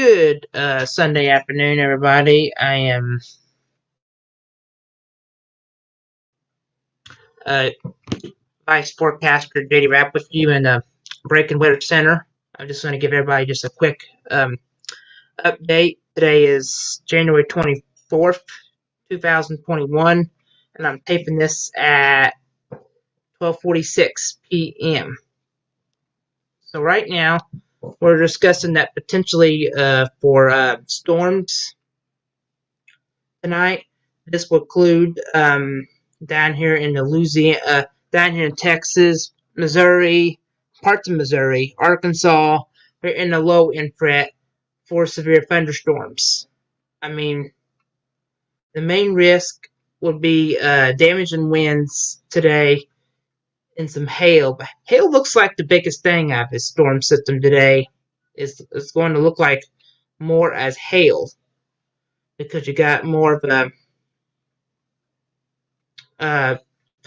Good Sunday afternoon, everybody. I am Vice Forecaster JD Rapp with you in the Breaking Weather Center. I'm just going to give everybody just a quick update. Today is January 24th, 2021, and I'm taping this at 12:46 p.m. So right now, we're discussing that potentially for storms tonight. This will include down here in the Louisiana, down here in Texas, Missouri, parts of Missouri, Arkansas. They're in the low end threat for severe thunderstorms. I mean, the main risk would be damaging winds today and some hail. But hail looks like the biggest thing out of this storm system today. It's going to look like more as hail because you got more of but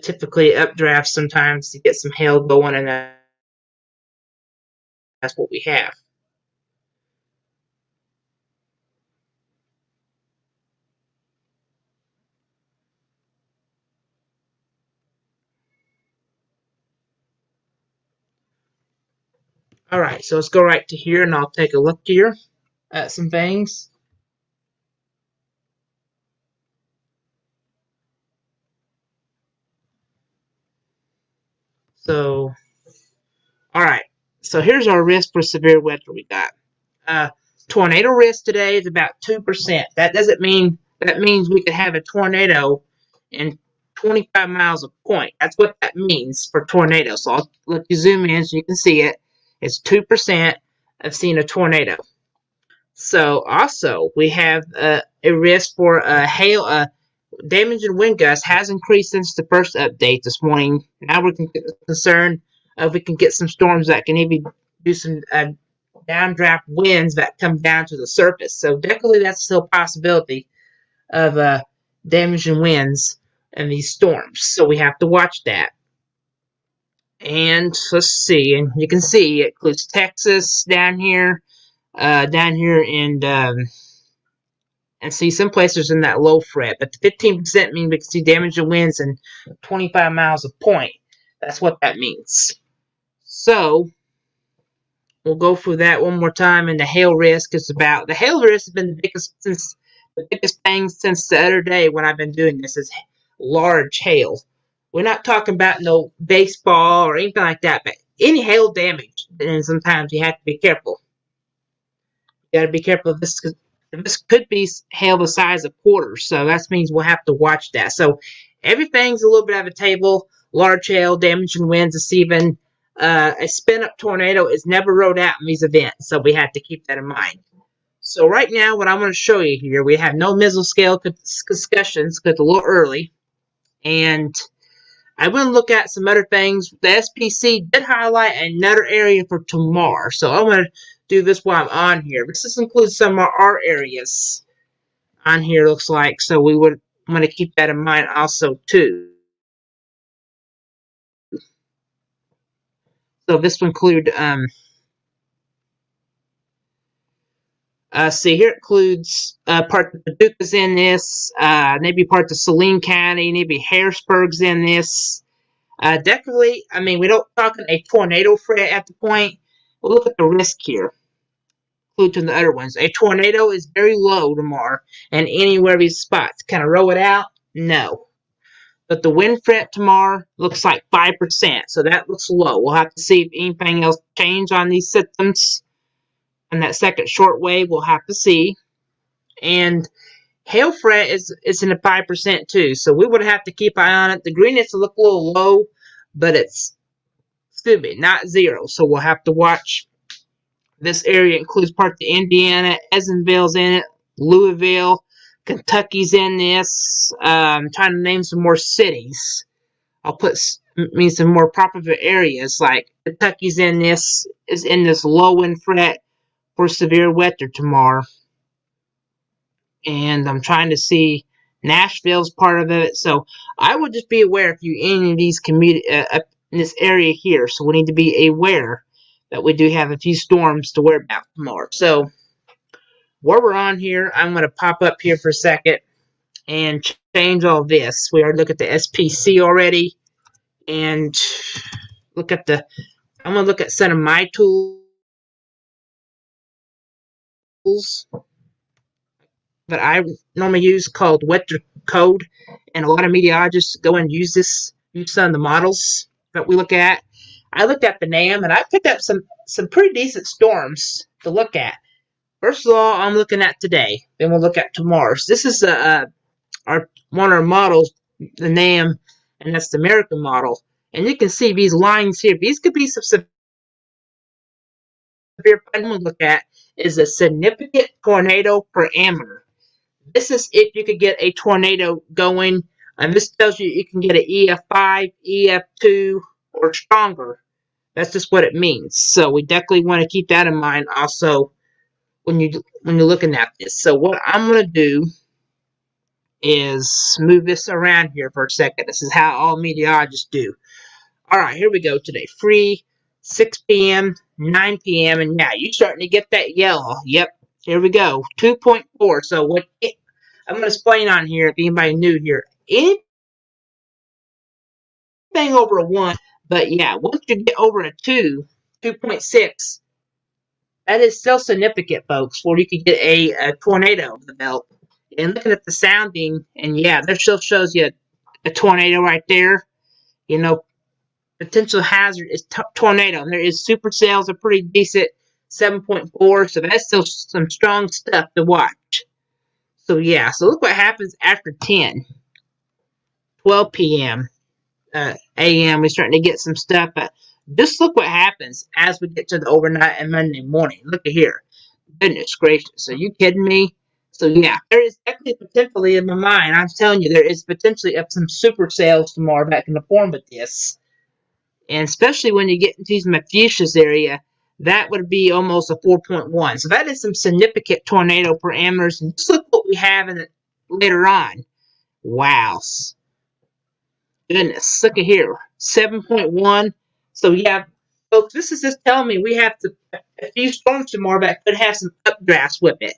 typically updrafts sometimes to get some hail going, and that's what we have. Alright, so let's go right to here and I'll take a look here at some things. So, alright, so here's our risk for severe weather we got. Tornado risk today is about 2%. That doesn't mean, that means we could have a tornado in 25 miles a point. That's what that means for tornado. So I'll let you zoom in so you can see it. It's 2% of seeing a tornado. So also we have a risk for hail. Damaging wind gusts has increased since the first update this morning. Now we're concerned if we can get some storms that can even do some downdraft winds that come down to the surface. So definitely that's still a possibility of damaging winds and these storms. So we have to watch that. And let's see, and you can see it includes Texas down here in and see some places in that low threat, but the 15% means we can see damaging winds in 25 miles a point. That's what that means. So we'll go through that one more time. And the hail risk is about, the hail risk has been the biggest thing since the other day when I've been doing this is large hail. We're not talking about no baseball or anything like that, but any hail damage, then sometimes you have to be careful. You got to be careful of this. This could be hail the size of quarters, so that means we'll have to watch that. So everything's a little bit of a table. Large hail, damaging winds, is even a spin-up tornado is never ruled out in these events, so we have to keep that in mind. So right now, what I'm going to show you here, we have no mesoscale discussions because it's a little early, and I want to look at some other things. The SPC did highlight another area for tomorrow, so I'm going to do this while I'm on here. This includes some of our areas on here, looks like, so we would want to keep that in mind also too. So this will include see here, it includes part of Paducah's in this, maybe parts of Saline County, maybe Harrisburg's in this. Definitely, I mean, we don't talk a tornado threat at the point. We'll look at the risk here. Including the other ones. A tornado is very low tomorrow, and anywhere these spots. Can I roll it out? No. But the wind threat tomorrow looks like 5%, so that looks low. We'll have to see if anything else changes on these systems. And that second short wave, we'll have to see. And hail threat is in the 5% too, so we would have to keep an eye on it. The greenness will look a little low, but it's, excuse me, not zero, so we'll have to watch. This area includes parts of Indiana, Evansville's in it, Louisville, Kentucky's in this. I'm trying to name some more cities. I'll put some more popular areas like Kentucky's in this, is in this low wind threat for severe weather tomorrow. And I'm trying to see Nashville's part of it. So I would just be aware if you any of these community in this area here. So we need to be aware that we do have a few storms to worry about tomorrow. So while we're on here, I'm going to pop up here for a second and change all this. We already looked at the SPC already, and look at the. I'm going to look at some of my tools that I normally use called Vector Code, and a lot of meteorologists go and use some of the models that we look at. I looked at the NAM, and I picked up some pretty decent storms to look at. First of all, I'm looking at today. Then we'll look at tomorrow's. This is one of our models, the NAM, and that's the American model. And you can see these lines here. These could be some severe. I'm going to look at is a significant tornado parameter. This is if you could get a tornado going, and this tells you you can get an EF5, EF2, or stronger. That's just what it means. So we definitely want to keep that in mind also when you're looking at this. So what I'm going to do is move this around here for a second. This is how all meteorologists do. All right, here we go today. Free, 6 p.m., 9 p.m., and yeah, you're starting to get that yellow. Yep, here we go. 2.4. So what I'm going to explain on here, if anybody new here, anything over a 1, but yeah, once you get over a 2, 2.6, that is still significant, folks, where you could get a tornado over the belt. And looking at the sounding, and yeah, that still shows you a tornado right there. You know, potential hazard is tornado. And there is supercells are pretty decent, 7.4, so that's still some strong stuff to watch. So yeah, so look what happens after 10, 12 p.m., a.m. We're starting to get some stuff. Just look what happens as we get to the overnight and Monday morning. Look at here. Goodness gracious. Are you kidding me? So yeah, there is definitely potentially in my mind. I'm telling you, there is potentially some supercells tomorrow that can form with this. And especially when you get into these Mephistius area, that would be almost a 4.1. So that is some significant tornado parameters. And just look what we have in it later on. Wow. Goodness, look at here. 7.1. So yeah, folks, this is just telling me we have a few storms tomorrow that could have some updrafts with it.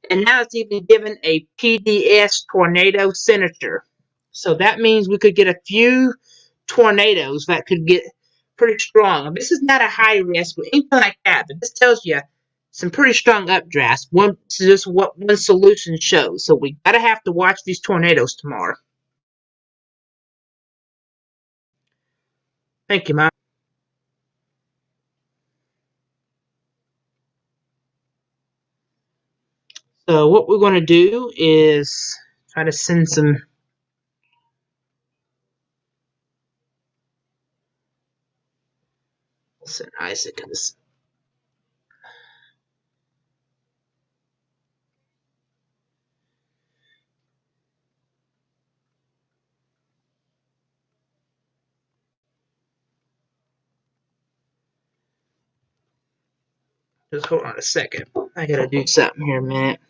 And now it's even given a PDS tornado signature. So that means we could get a few tornadoes that could get pretty strong. This is not a high risk or anything like that, but this tells you some pretty strong updrafts. Just what one solution shows. So we gotta have to watch these tornadoes tomorrow. Thank you, Mom. So what we're going to do is try to send some send Isaac this. Just hold on a second. I gotta do something here a minute.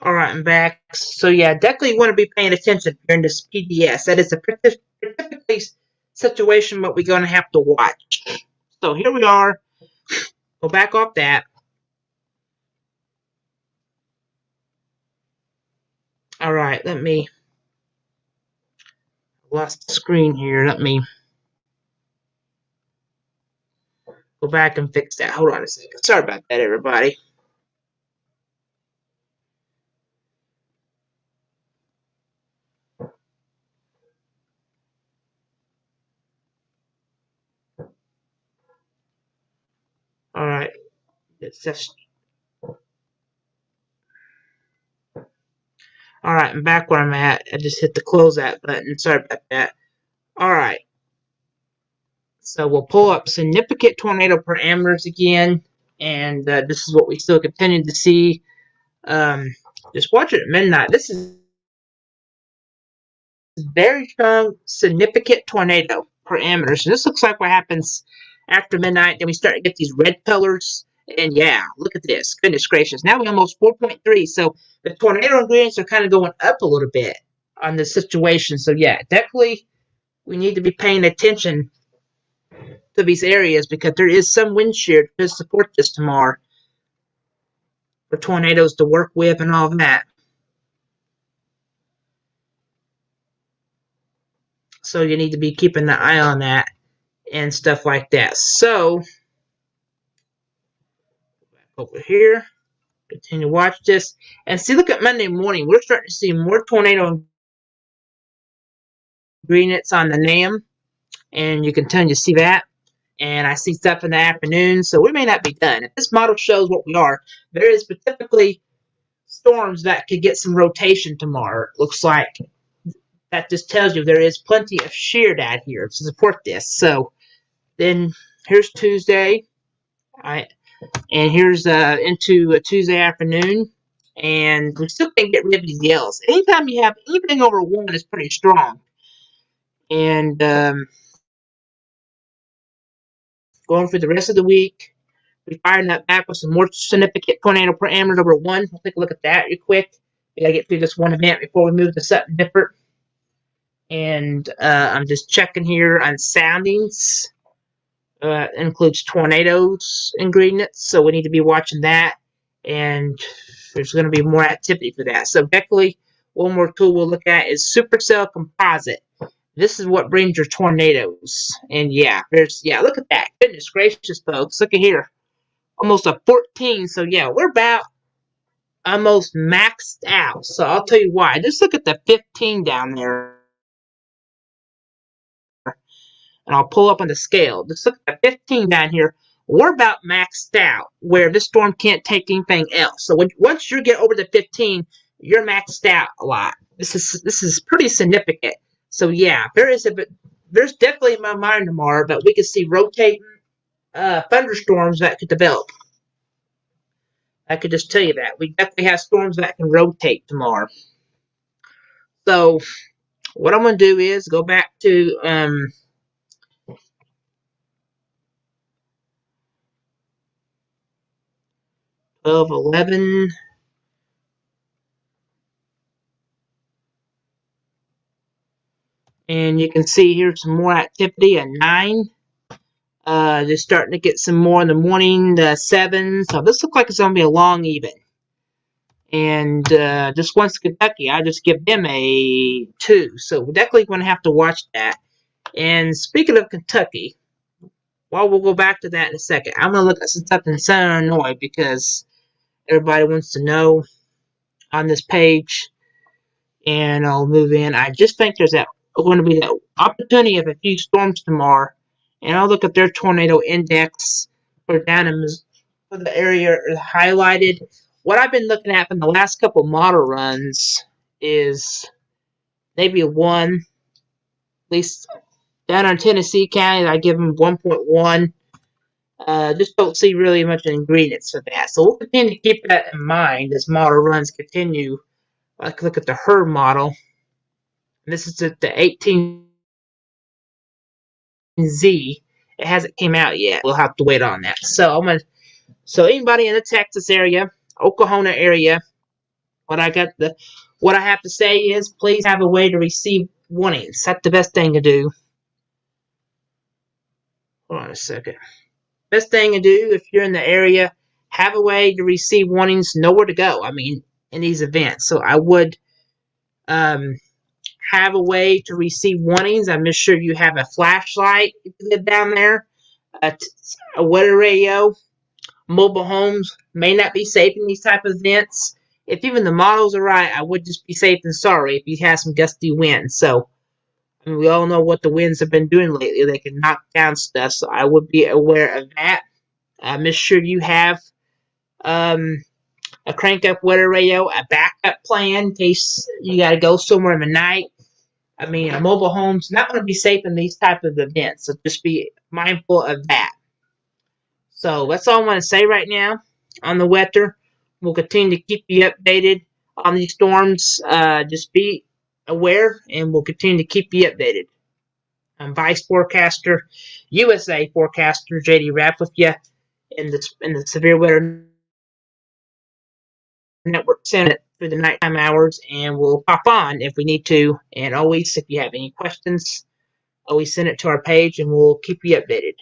Alright, I'm back. So yeah, definitely want to be paying attention during this PDS. That is a particularly situation what we're going to have to watch. So here we are. Go back off that. Alright, let me lost the screen here. Let me go back and fix that. Hold on a second. Sorry about that, everybody. Alright. It's just Alright, I'm back where I'm at. I just hit the close out button. Sorry about that. Alright. So we'll pull up significant tornado parameters again. and this is what we still continue to see. Just watch it at midnight. This is very strong, significant tornado parameters. And this looks like what happens after midnight. Then we start to get these red colors. And yeah, look at this. Goodness gracious. Now we're almost 4.3. So the tornado ingredients are kind of going up a little bit on this situation. So yeah, definitely we need to be paying attention to these areas because there is some wind shear to support this tomorrow for tornadoes to work with and all that. So you need to be keeping an eye on that and stuff like that. So over here, continue to watch this and see. Look at Monday morning. We're starting to see more tornado ingredients on the NAM, and you continue to see that. And I see stuff in the afternoon, so we may not be done. If this model shows what we are, there is typically storms that could get some rotation tomorrow. It looks like that just tells you there is plenty of shear down here to support this. So then here's Tuesday, and here's into a Tuesday afternoon, and we still can't get rid of these yells. Anytime you have anything over 1 is pretty strong. And going through the rest of the week, we firing that back with some more significant tornado parameters over 1. We'll take a look at that real quick. We gotta get through this one event before we move to something different. And I'm just checking here on soundings. Includes tornadoes ingredients, so we need to be watching that. And there's going to be more activity for that. So definitely, one more tool we'll look at is Supercell Composite. This is what brings your tornadoes. And yeah, look at that. Goodness gracious, folks. Look at here. Almost a 14. So yeah, we're about almost maxed out. So I'll tell you why. Just look at the 15 down there. And I'll pull up on the scale. Just look at the 15 down here. We're about maxed out, where this storm can't take anything else. So once you get over the 15, you're maxed out a lot. This is pretty significant. So yeah, there's definitely in my mind tomorrow, but we could see rotating thunderstorms that could develop. I could just tell you that. We definitely have storms that can rotate tomorrow. So what I'm going to do is go back to 12, 11. And you can see here's some more activity at 9. Just starting to get some more in the morning, 7. So this looks like it's going to be a long even. And just once Kentucky, I just give them a 2. So we're definitely going to have to watch that. And speaking of Kentucky, well, we'll go back to that in a second. I'm going to look at some stuff in Southern Illinois because everybody wants to know on this page. And I'll move in. I just think there's going to be that opportunity of a few storms tomorrow. And I'll look at their tornado index for down in for the area highlighted. What I've been looking at from the last couple model runs is maybe a 1. At least down in Tennessee County, I give them 1.1. Just don't see really much ingredients for that. So we'll continue to keep that in mind as model runs continue. I can look at the HER model. This is the 18Z. It hasn't came out yet. We'll have to wait on that. So anybody in the Texas area, Oklahoma area, what I have to say is please have a way to receive warnings. That's the best thing to do. Hold on a second. Best thing to do if you're in the area, have a way to receive warnings, know where to go. I mean, in these events. So I would have a way to receive warnings. I'm just sure you have a flashlight if you live down there, a weather radio. Mobile homes may not be safe in these type of events. If even the models are right, I would just be safe than sorry if you have some gusty winds. So I mean, we all know what the winds have been doing lately. They can knock down stuff, so I would be aware of that. Make sure you have a crank-up weather radio, a backup plan in case you got to go somewhere in the night. I mean, a mobile home's not going to be safe in these type of events, so just be mindful of that. So that's all I want to say right now on the weather. We'll continue to keep you updated on these storms. Just be aware, and we'll continue to keep you updated. I'm Vice Forecaster, USA Forecaster JD Rapp with you in the Severe Weather Network Center through the nighttime hours, and we'll pop on if we need to. And always, if you have any questions, always send it to our page, and we'll keep you updated.